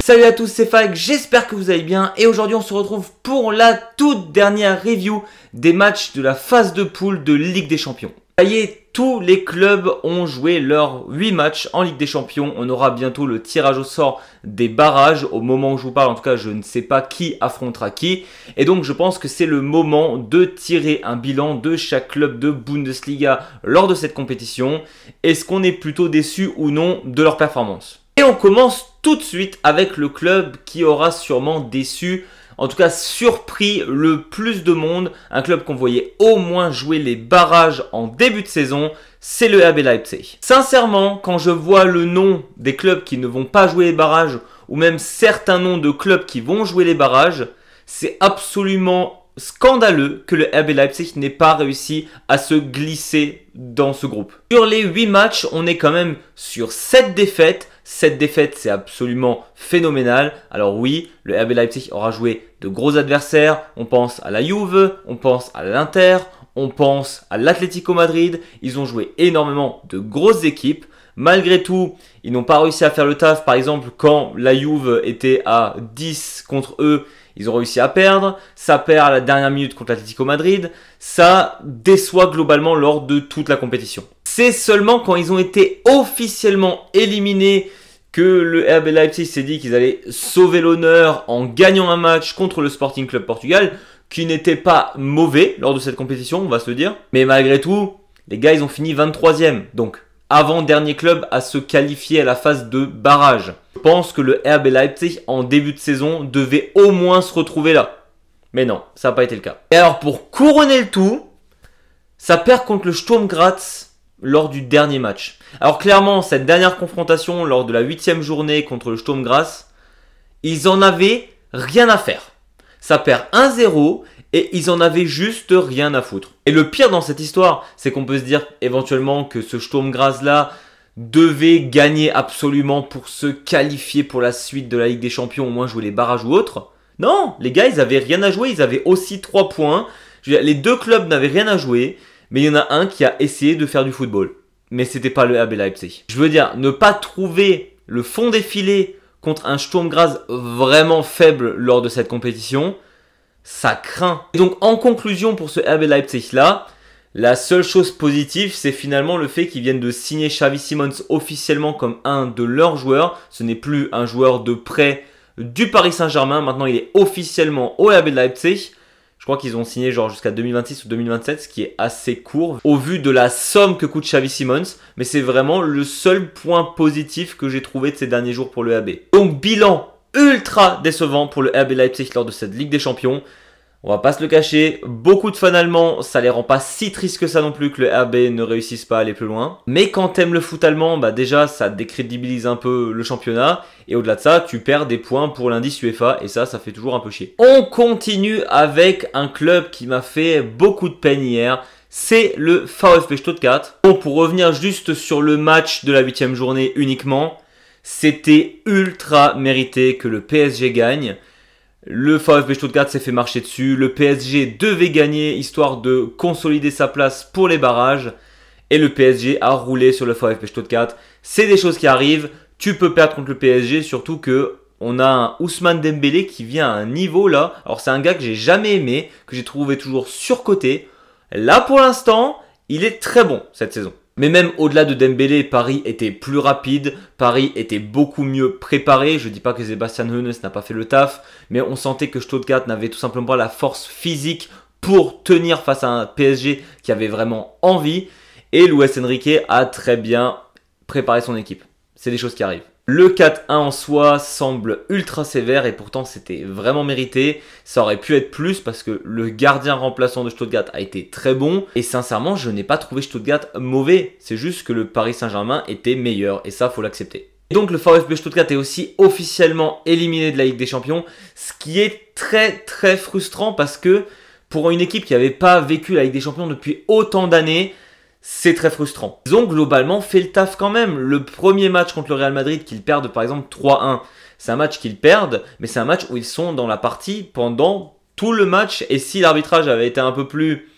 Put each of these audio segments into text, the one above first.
Salut à tous, c'est Fag, j'espère que vous allez bien et aujourd'hui on se retrouve pour la toute dernière review des matchs de la phase de poule de Ligue des Champions. Ça y est, tous les clubs ont joué leurs 8 matchs en Ligue des Champions. On aura bientôt le tirage au sort des barrages. Au moment où je vous parle, en tout cas, je ne sais pas qui affrontera qui. Et donc, je pense que c'est le moment de tirer un bilan de chaque club de Bundesliga lors de cette compétition. Est-ce qu'on est plutôt déçu ou non de leur performance? Et on commence tout de suite avec le club qui aura sûrement déçu, en tout cas surpris le plus de monde. Un club qu'on voyait au moins jouer les barrages en début de saison, c'est le RB Leipzig. Sincèrement, quand je vois le nom des clubs qui ne vont pas jouer les barrages, ou même certains noms de clubs qui vont jouer les barrages, c'est absolument scandaleux que le RB Leipzig n'ait pas réussi à se glisser dans ce groupe. Sur les 8 matchs, on est quand même sur 7 défaites. 7 défaites, c'est absolument phénoménal. Alors oui, le RB Leipzig aura joué de gros adversaires. On pense à la Juve, on pense à l'Inter, on pense à l'Atlético Madrid. Ils ont joué énormément de grosses équipes. Malgré tout, ils n'ont pas réussi à faire le taf. Par exemple, quand la Juve était à 10 contre eux, ils ont réussi à perdre. Ça perd à la dernière minute contre l'Atlético Madrid. Ça déçoit globalement lors de toute la compétition. C'est seulement quand ils ont été officiellement éliminés que le RB Leipzig s'est dit qu'ils allaient sauver l'honneur en gagnant un match contre le Sporting Club Portugal, qui n'était pas mauvais lors de cette compétition, on va se le dire. Mais malgré tout, les gars, ils ont fini 23e. Donc, avant-dernier club à se qualifier à la phase de barrage. Je pense que le RB Leipzig, en début de saison, devait au moins se retrouver là. Mais non, ça n'a pas été le cas. Et alors, pour couronner le tout, ça perd contre le Sturm Graz lors du dernier match. Alors clairement, cette dernière confrontation lors de la 8e journée contre le Sturm Graz, ils en avaient rien à faire. Ça perd 1-0 et ils en avaient juste rien à foutre. Et le pire dans cette histoire, c'est qu'on peut se dire éventuellement que ce Sturm Graz là devait gagner absolument pour se qualifier pour la suite de la Ligue des Champions, au moins jouer les barrages ou autre. Non, les gars, ils avaient rien à jouer, ils avaient aussi 3 points. Je veux dire, les deux clubs n'avaient rien à jouer. Mais il y en a un qui a essayé de faire du football. Mais c'était pas le RB Leipzig. Je veux dire, ne pas trouver le fond des filets contre un Sturm Graz vraiment faible lors de cette compétition, ça craint. Et donc en conclusion pour ce RB Leipzig là, la seule chose positive, c'est finalement le fait qu'ils viennent de signer Xavi Simons officiellement comme un de leurs joueurs. Ce n'est plus un joueur de prêt du Paris Saint-Germain. Maintenant, il est officiellement au RB Leipzig. Je crois qu'ils ont signé genre jusqu'à 2026 ou 2027, ce qui est assez court au vu de la somme que coûte Xavi Simons. Mais c'est vraiment le seul point positif que j'ai trouvé de ces derniers jours pour le RB. Donc bilan ultra décevant pour le RB Leipzig lors de cette Ligue des Champions. On va pas se le cacher, beaucoup de fans allemands, ça les rend pas si tristes que ça non plus que le RB ne réussisse pas à aller plus loin. Mais quand t'aimes le foot allemand, bah déjà ça décrédibilise un peu le championnat. Et au-delà de ça, tu perds des points pour l'indice UEFA et ça fait toujours un peu chier. On continue avec un club qui m'a fait beaucoup de peine hier. C'est le VfB Stuttgart. Bon, pour revenir juste sur le match de la 8e journée uniquement, c'était ultra mérité que le PSG gagne. Le VfB Stuttgart s'est fait marcher dessus. Le PSG devait gagner histoire de consolider sa place pour les barrages. Et le PSG a roulé sur le VfB Stuttgart. C'est des choses qui arrivent. Tu peux perdre contre le PSG, surtout que on a un Ousmane Dembélé qui vient à un niveau là. Alors c'est un gars que j'ai jamais aimé, que j'ai trouvé toujours surcoté. Là pour l'instant, il est très bon cette saison. Mais même au-delà de Dembélé, Paris était plus rapide, Paris était beaucoup mieux préparé. Je dis pas que Sebastian Hoeneß n'a pas fait le taf, mais on sentait que Stuttgart n'avait tout simplement pas la force physique pour tenir face à un PSG qui avait vraiment envie. Et Luis Enrique a très bien préparé son équipe. C'est des choses qui arrivent. Le 4-1 en soi semble ultra sévère et pourtant c'était vraiment mérité. Ça aurait pu être plus parce que le gardien remplaçant de Stuttgart a été très bon. Et sincèrement, je n'ai pas trouvé Stuttgart mauvais. C'est juste que le Paris Saint-Germain était meilleur et ça, faut l'accepter. Et donc le VfB Stuttgart est aussi officiellement éliminé de la Ligue des Champions. Ce qui est très frustrant parce que pour une équipe qui n'avait pas vécu la Ligue des Champions depuis autant d'années, c'est très frustrant. Ils ont globalement fait le taf quand même. Le premier match contre le Real Madrid qu'ils perdent par exemple 3-1, c'est un match qu'ils perdent, mais c'est un match où ils sont dans la partie pendant tout le match. Et si l'arbitrage avait été un peu plus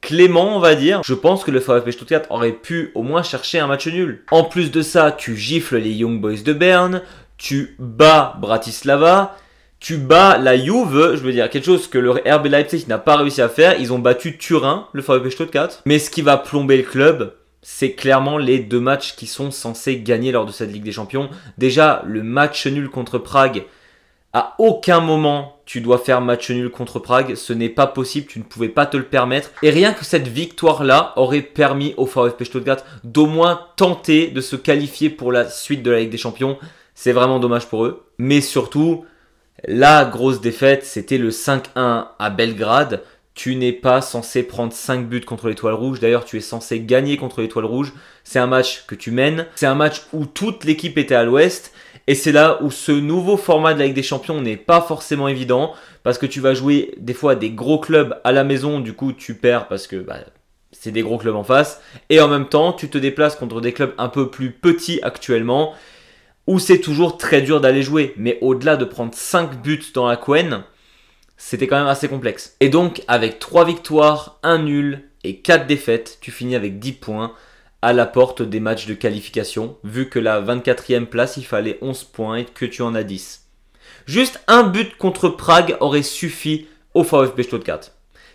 clément, on va dire, je pense que le VfB Stuttgart aurait pu au moins chercher un match nul. En plus de ça, tu gifles les Young Boys de Berne, tu bats Bratislava, tu bats la Juve, je veux dire, quelque chose que le RB Leipzig n'a pas réussi à faire. Ils ont battu Turin, le VfB Stuttgart. Mais ce qui va plomber le club, c'est clairement les 2 matchs qui sont censés gagner lors de cette Ligue des Champions. Déjà, le match nul contre Prague, à aucun moment tu dois faire match nul contre Prague. Ce n'est pas possible, tu ne pouvais pas te le permettre. Et rien que cette victoire-là aurait permis au VfB Stuttgart d'au moins tenter de se qualifier pour la suite de la Ligue des Champions. C'est vraiment dommage pour eux. Mais surtout, la grosse défaite, c'était le 5-1 à Belgrade. Tu n'es pas censé prendre 5 buts contre l'Étoile Rouge. D'ailleurs, tu es censé gagner contre l'Étoile Rouge. C'est un match que tu mènes. C'est un match où toute l'équipe était à l'ouest. Et c'est là où ce nouveau format de la Ligue des Champions n'est pas forcément évident. Parce que tu vas jouer des fois des gros clubs à la maison. Du coup, tu perds parce que c'est des gros clubs en face. Et en même temps, tu te déplaces contre des clubs un peu plus petits actuellement, où c'est toujours très dur d'aller jouer. Mais au-delà de prendre 5 buts dans la couenne, c'était quand même assez complexe. Et donc, avec 3 victoires, 1 nul et 4 défaites, tu finis avec 10 points à la porte des matchs de qualification. Vu que la 24e place, il fallait 11 points et que tu en as 10. Juste un but contre Prague aurait suffi au VfB Stuttgart.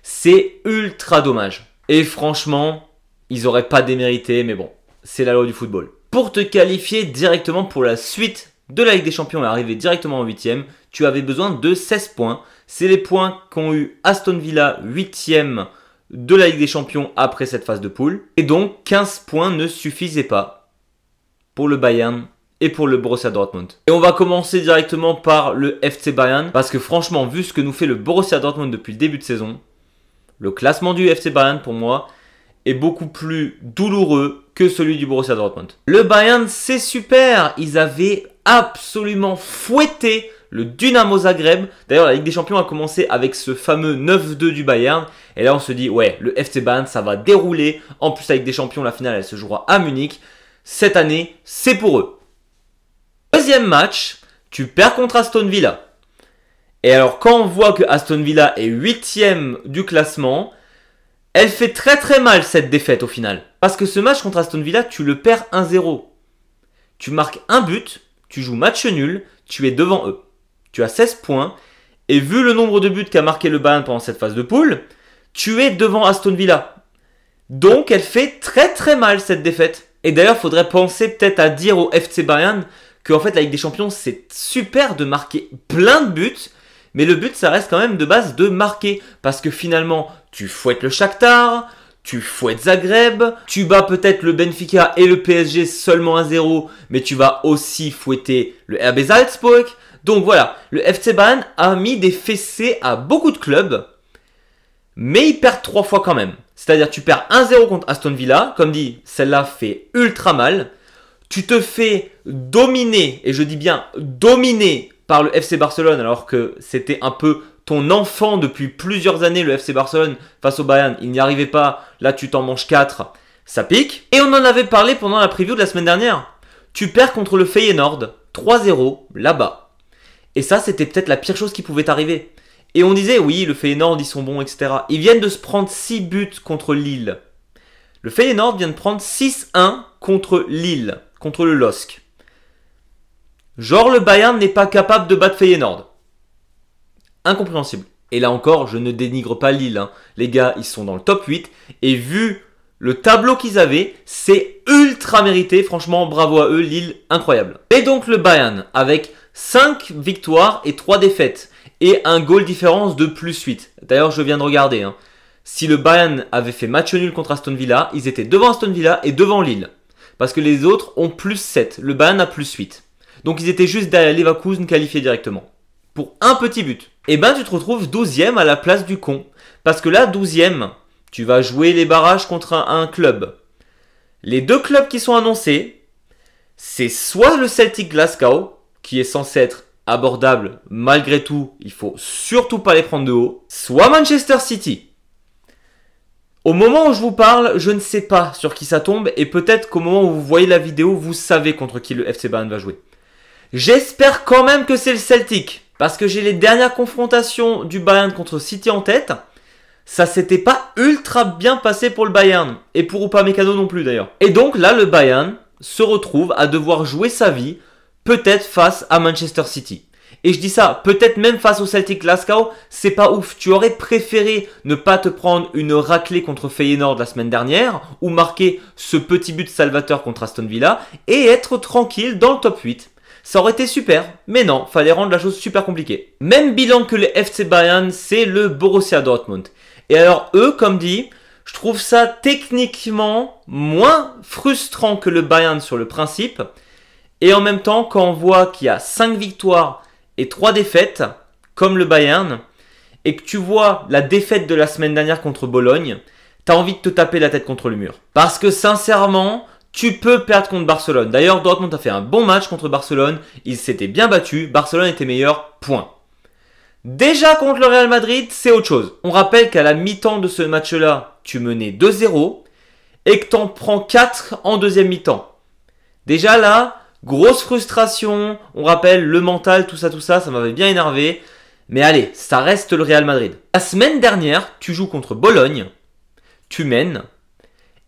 C'est ultra dommage. Et franchement, ils n'auraient pas démérité, mais bon, c'est la loi du football. Pour te qualifier directement pour la suite de la Ligue des Champions et arriver directement en 8e, tu avais besoin de 16 points. C'est les points qu'ont eu Aston Villa 8e de la Ligue des Champions après cette phase de poule. Et donc 15 points ne suffisaient pas pour le Bayern et pour le Borussia Dortmund. Et on va commencer directement par le FC Bayern, parce que franchement, vu ce que nous fait le Borussia Dortmund depuis le début de saison, le classement du FC Bayern pour moi est beaucoup plus douloureux que celui du Borussia Dortmund. Le Bayern, c'est super. Ils avaient absolument fouetté le Dynamo Zagreb. D'ailleurs, la Ligue des Champions a commencé avec ce fameux 9-2 du Bayern. Et là, on se dit, ouais, le FC Bayern, ça va dérouler. En plus, la Ligue des Champions, la finale, elle se jouera à Munich. Cette année, c'est pour eux. Deuxième match, tu perds contre Aston Villa. Et alors, quand on voit que Aston Villa est 8e du classement, elle fait très très mal cette défaite au final. Parce que ce match contre Aston Villa, tu le perds 1-0. Tu marques un but, tu joues match nul, tu es devant eux. Tu as 16 points. Et vu le nombre de buts qu'a marqué le Bayern pendant cette phase de poule, tu es devant Aston Villa. Donc elle fait très très mal cette défaite. Et d'ailleurs, il faudrait penser peut-être à dire au FC Bayern qu'en fait la Ligue des Champions, c'est super de marquer plein de buts. Mais le but, ça reste quand même de base de marquer. Parce que finalement, tu fouettes le Shakhtar, tu fouettes Zagreb, tu bats peut-être le Benfica et le PSG seulement 1-0, mais tu vas aussi fouetter le RB Salzburg. Donc voilà, le FC Bayern a mis des fessées à beaucoup de clubs, mais ils perdent 3 fois quand même. C'est-à-dire tu perds 1-0 contre Aston Villa, comme dit, celle-là fait ultra mal. Tu te fais dominer, et je dis bien dominer, par le FC Barcelone, alors que c'était un peu ton enfant depuis plusieurs années, le FC Barcelone, face au Bayern. Il n'y arrivait pas, là tu t'en manges 4, ça pique. Et on en avait parlé pendant la preview de la semaine dernière. Tu perds contre le Feyenoord, 3-0, là-bas. Et ça, c'était peut-être la pire chose qui pouvait t'arriver. Et on disait, oui, le Feyenoord, ils sont bons, etc. Ils viennent de se prendre 6 buts contre Lille. Le Feyenoord vient de prendre 6-1 contre Lille, contre le LOSC. Genre le Bayern n'est pas capable de battre Feyenoord. Incompréhensible. Et là encore, je ne dénigre pas Lille. Hein. Les gars, ils sont dans le top 8. Et vu le tableau qu'ils avaient, c'est ultra mérité. Franchement, bravo à eux. Lille, incroyable. Et donc le Bayern, avec 5 victoires et 3 défaites. Et un goal différence de plus 8. D'ailleurs, je viens de regarder. Hein. Si le Bayern avait fait match nul contre Aston Villa, ils étaient devant Aston Villa et devant Lille. Parce que les autres ont plus 7. Le Bayern a plus 8. Donc ils étaient juste derrière Leverkusen qualifiés directement. Pour un petit but. Et ben tu te retrouves 12e à la place du con. Parce que là, 12e, tu vas jouer les barrages contre un club. Les 2 clubs qui sont annoncés, c'est soit le Celtic Glasgow, qui est censé être abordable malgré tout, il faut surtout pas les prendre de haut, soit Manchester City. Au moment où je vous parle, je ne sais pas sur qui ça tombe, et peut-être qu'au moment où vous voyez la vidéo, vous savez contre qui le FC Bayern va jouer. J'espère quand même que c'est le Celtic. Parce que j'ai les dernières confrontations du Bayern contre City en tête. Ça s'était pas ultra bien passé pour le Bayern. Et pour Upamecano non plus d'ailleurs. Et donc là, le Bayern se retrouve à devoir jouer sa vie peut-être face à Manchester City. Et je dis ça, peut-être même face au Celtic Glasgow, c'est pas ouf. Tu aurais préféré ne pas te prendre une raclée contre Feyenoord la semaine dernière, ou marquer ce petit but salvateur contre Aston Villa, et être tranquille dans le top 8. Ça aurait été super, mais non, fallait rendre la chose super compliquée. Même bilan que les FC Bayern, c'est le Borussia Dortmund. Et alors eux, comme dit, je trouve ça techniquement moins frustrant que le Bayern sur le principe. Et en même temps, quand on voit qu'il y a 5 victoires et 3 défaites, comme le Bayern, et que tu vois la défaite de la semaine dernière contre Bologne, t'as envie de te taper la tête contre le mur. Parce que sincèrement, tu peux perdre contre Barcelone. D'ailleurs, Dortmund a fait un bon match contre Barcelone, ils s'étaient bien battus, Barcelone était meilleur, point. Déjà contre le Real Madrid, c'est autre chose. On rappelle qu'à la mi-temps de ce match-là, tu menais 2-0, et que t'en prends 4 en deuxième mi-temps. Déjà là, grosse frustration, on rappelle le mental, tout ça, ça m'avait bien énervé. Mais allez, ça reste le Real Madrid. La semaine dernière, tu joues contre Bologne, tu mènes,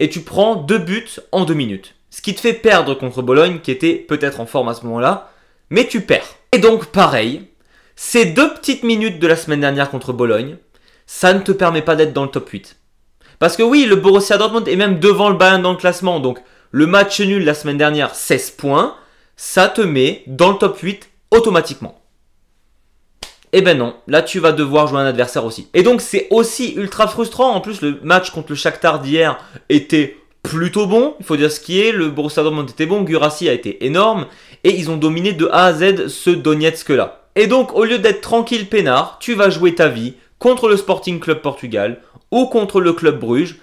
et tu prends 2 buts en 2 minutes. Ce qui te fait perdre contre Bologne, qui était peut-être en forme à ce moment-là, mais tu perds. Et donc pareil, ces 2 petites minutes de la semaine dernière contre Bologne, ça ne te permet pas d'être dans le top 8. Parce que oui, le Borussia Dortmund est même devant le Bayern dans le classement, donc le match nul la semaine dernière, 16 points, ça te met dans le top 8 automatiquement. Eh ben non, là tu vas devoir jouer un adversaire aussi. Et donc c'est aussi ultra frustrant. En plus, le match contre le Shakhtar d'hier était plutôt bon. Il faut dire ce qui est, le Borussia Dortmund était bon, Guirassy a été énorme. Et ils ont dominé de A à Z ce Donetsk là. Et donc au lieu d'être tranquille peinard, tu vas jouer ta vie contre le Sporting Club Portugal ou contre le Club Bruges.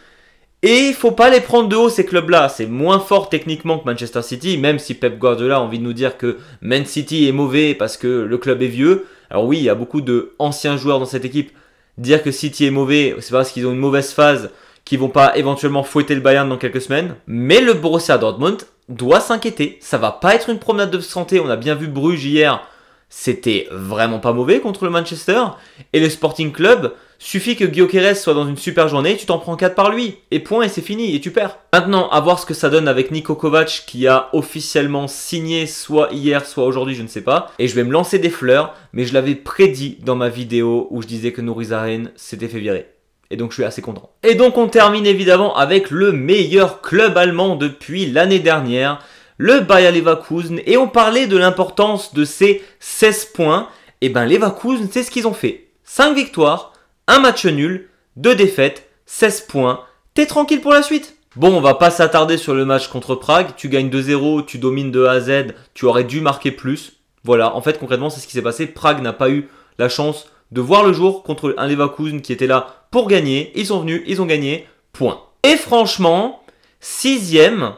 Et il faut pas les prendre de haut ces clubs-là. C'est moins fort techniquement que Manchester City, même si Pep Guardiola a envie de nous dire que Man City est mauvais parce que le club est vieux. Alors oui, il y a beaucoup d'anciens joueurs dans cette équipe. Dire que City est mauvais, c'est parce qu'ils ont une mauvaise phase, qu'ils vont pas éventuellement fouetter le Bayern dans quelques semaines. Mais le Borussia Dortmund doit s'inquiéter. Ça va pas être une promenade de santé. On a bien vu Bruges hier. C'était vraiment pas mauvais contre le Manchester. Et le Sporting Club, suffit que Gyökeres soit dans une super journée, tu t'en prends 4 par lui. Et point, et c'est fini, et tu perds. Maintenant, à voir ce que ça donne avec Niko Kovac, qui a officiellement signé soit hier, soit aujourd'hui, je ne sais pas. Et je vais me lancer des fleurs, mais je l'avais prédit dans ma vidéo où je disais que Nuri Sahin s'était fait virer. Et donc je suis assez content. Et donc on termine évidemment avec le meilleur club allemand depuis l'année dernière, le Bayer Leverkusen, et on parlait de l'importance de ces 16 points. Et ben Leverkusen, c'est ce qu'ils ont fait. 5 victoires, 1 match nul, 2 défaites, 16 points. T'es tranquille pour la suite. Bon, on va pas s'attarder sur le match contre Prague. Tu gagnes 2-0, tu domines de A à Z, tu aurais dû marquer plus. Voilà, en fait concrètement c'est ce qui s'est passé. Prague n'a pas eu la chance de voir le jour contre un Leverkusen qui était là pour gagner. Ils sont venus, ils ont gagné, point. Et franchement, 6ème,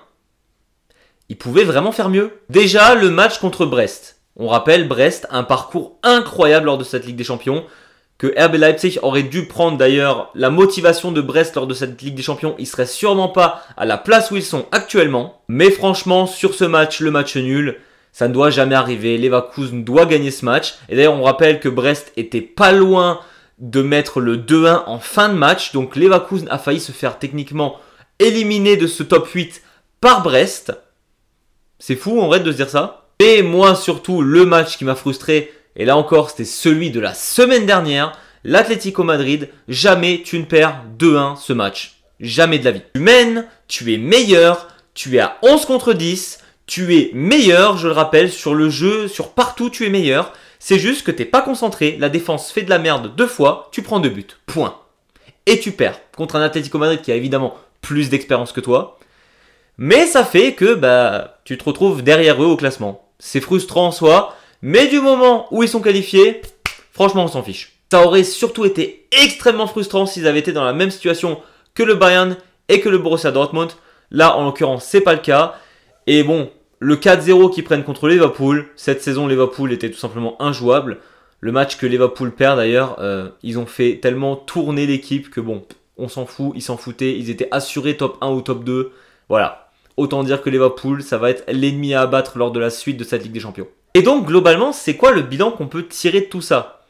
ils pouvaient vraiment faire mieux. Déjà, le match contre Brest. On rappelle, Brest, un parcours incroyable lors de cette Ligue des Champions, que RB Leipzig aurait dû prendre d'ailleurs la motivation de Brest lors de cette Ligue des Champions. Ils seraient sûrement pas à la place où ils sont actuellement. Mais franchement, sur ce match, le match nul, ça ne doit jamais arriver. Leverkusen doit gagner ce match. Et d'ailleurs, on rappelle que Brest était pas loin de mettre le 2-1 en fin de match. Donc Leverkusen a failli se faire techniquement éliminer de ce top 8 par Brest. C'est fou en vrai de se dire ça. Et moi surtout, le match qui m'a frustré, et là encore c'était celui de la semaine dernière, l'Atlético Madrid. Jamais tu ne perds 2-1 ce match. Jamais de la vie. Tu mènes, tu es meilleur, tu es à 11 contre 10, tu es meilleur, je le rappelle, sur le jeu, sur partout tu es meilleur. C'est juste que t'es pas concentré, la défense fait de la merde 2 fois, tu prends 2 buts. Point. Et tu perds contre un Atlético Madrid qui a évidemment plus d'expérience que toi. Mais ça fait que tu te retrouves derrière eux au classement. C'est frustrant en soi, mais du moment où ils sont qualifiés, franchement on s'en fiche. Ça aurait surtout été extrêmement frustrant s'ils avaient été dans la même situation que le Bayern et que le Borussia Dortmund. Là en l'occurrence c'est pas le cas. Et bon, le 4-0 qu'ils prennent contre Liverpool, cette saison Liverpool était tout simplement injouable. Le match que Liverpool perd d'ailleurs, ils ont fait tellement tourner l'équipe que bon, on s'en fout, ils s'en foutaient, ils étaient assurés top 1 ou top 2. Voilà. Autant dire que Liverpool, ça va être l'ennemi à abattre lors de la suite de cette Ligue des Champions. Et donc, globalement, c'est quoi le bilan qu'on peut tirer de tout ça?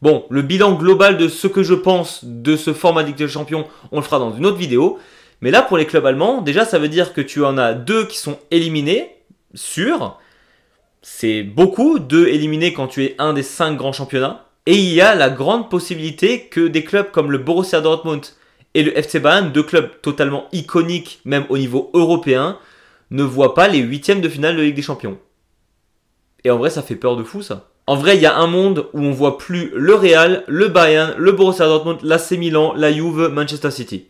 Bon, le bilan global de ce que je pense de ce format de Ligue des Champions, on le fera dans une autre vidéo. Mais là, pour les clubs allemands, déjà, ça veut dire que tu en as 2 qui sont éliminés, sûrs. C'est beaucoup de éliminer quand tu es un des 5 grands championnats. Et il y a la grande possibilité que des clubs comme le Borussia Dortmund et le FC Bayern, deux clubs totalement iconiques, même au niveau européen, ne voient pas les huitièmes de finale de Ligue des Champions. Et en vrai, ça fait peur de fou, ça. En vrai, il y a un monde où on voit plus le Real, le Bayern, le Borussia Dortmund, l'AC Milan, la Juve, Manchester City.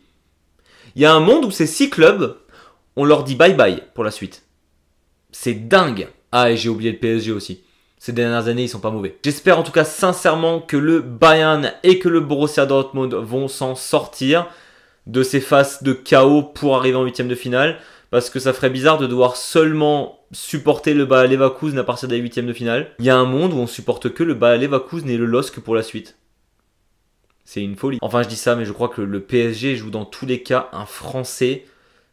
Il y a un monde où ces 6 clubs, on leur dit bye bye pour la suite. C'est dingue. Ah, et j'ai oublié le PSG aussi. Ces dernières années, ils sont pas mauvais. J'espère en tout cas sincèrement que le Bayern et que le Borussia Dortmund vont s'en sortir de ces phases de chaos pour arriver en huitième de finale. Parce que ça ferait bizarre de devoir seulement supporter le Bayer Leverkusen à partir des huitièmes de finale. Il y a un monde où on supporte que le Bayer Leverkusen et le LOSC pour la suite. C'est une folie. Enfin, je dis ça, mais je crois que le PSG joue dans tous les cas un Français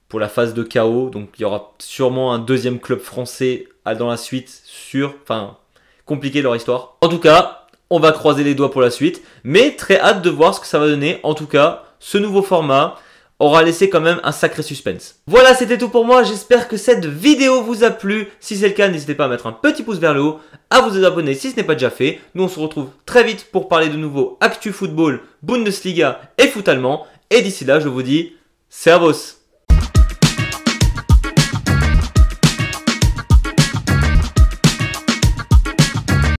pour la phase de chaos. Donc, il y aura sûrement un deuxième club français dans la suite sur... Enfin, compliqué leur histoire. En tout cas, on va croiser les doigts pour la suite. Mais très hâte de voir ce que ça va donner. En tout cas, ce nouveau format aura laissé quand même un sacré suspense. Voilà, c'était tout pour moi. J'espère que cette vidéo vous a plu. Si c'est le cas, n'hésitez pas à mettre un petit pouce vers le haut, à vous abonner si ce n'est pas déjà fait. Nous, on se retrouve très vite pour parler de nouveau actu football, Bundesliga et foot allemand. Et d'ici là, je vous dis, Servus!